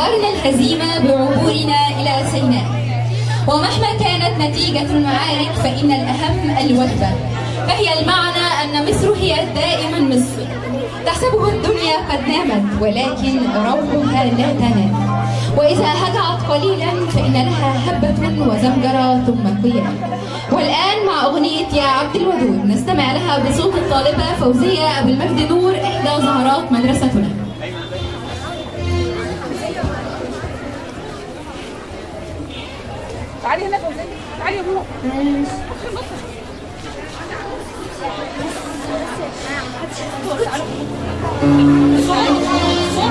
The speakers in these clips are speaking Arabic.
جبرنا الهزيمة بعبورنا إلى سيناء، ومهما كانت نتيجة المعارك فإن الأهم الوثبة، فهي المعنى أن مصر هي دائما مصر. تحسبها الدنيا قد نامت ولكن روحها لا تنام، وإذا هدعت قليلا فإن لها هبة وزمجرة ثم قيام. والآن مع أغنية يا عبد الودود نستمع لها بصوت الطالبة فوزية أبو المجد نور إحدى زهرات مدرستنا. تعالي هنا فوزية، تعالي يا ماما.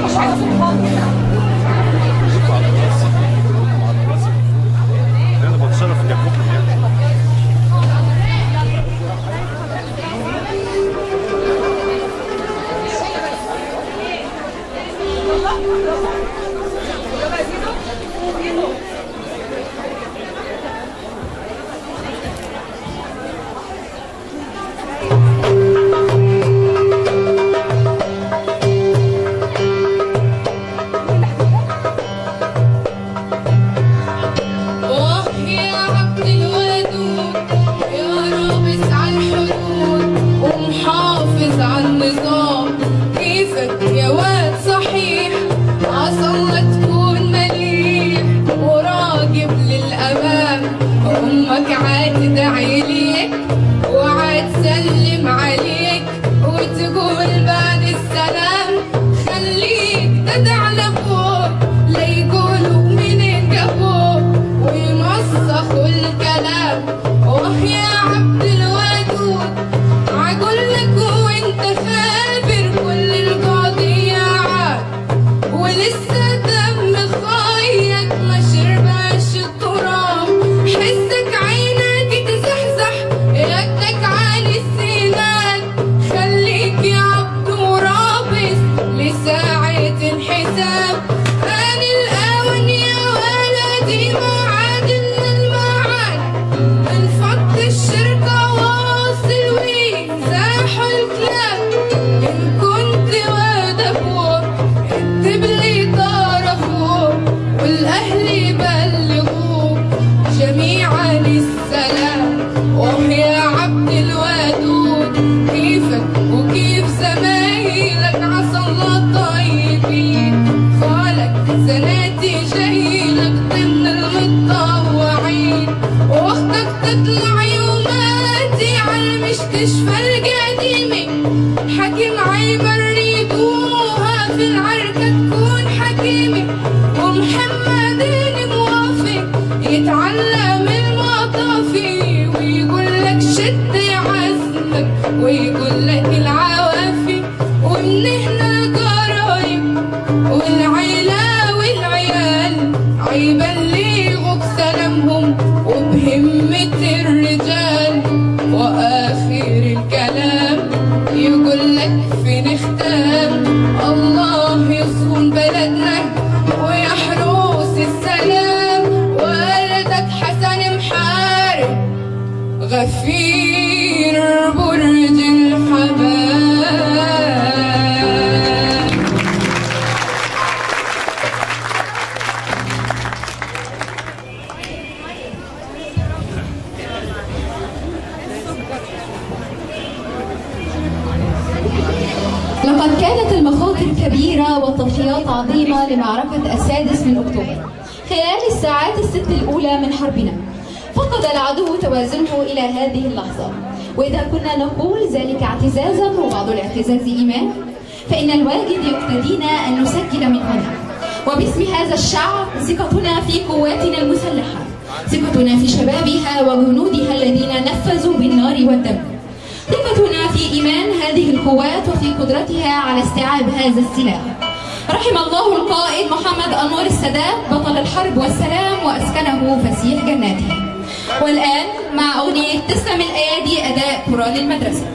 مش عايزة صوت خالص. انا بتصرف جنبكم يعني. ويقول لك العوافي ومن هنا قرايب والعيلة والعيال عيبلغوك سلامهم وبهمة الرجال. وآخر الكلام يقول لك في نختام الله يصون بلدنا ويحرس السلام. والدك حسن محارب غفير برج الحمام. لقد كانت المخاطر كبيرة والتضحيات عظيمة لمعركة 6 أكتوبر. خلال الساعات ال6 الأولى من حربنا فقد العدو توازنه إلى هذه اللحظة، وإذا كنا نقول ذلك اعتزازا وبعض الاعتزاز إيمان، فإن الواجب يقتدينا أن نسجل من هنا وباسم هذا الشعب ثقتنا في قواتنا المسلحة، ثقتنا في شبابها وجنودها الذين نفذوا بالنار والدم، ثقتنا في إيمان هذه القوات وفي قدرتها على استيعاب هذا السلاح. رحم الله القائد محمد أنور السادات بطل الحرب والسلام وأسكنه فسيح جناته. والآن مع أغنية تسلم الأيادي أداء كورال المدرسة.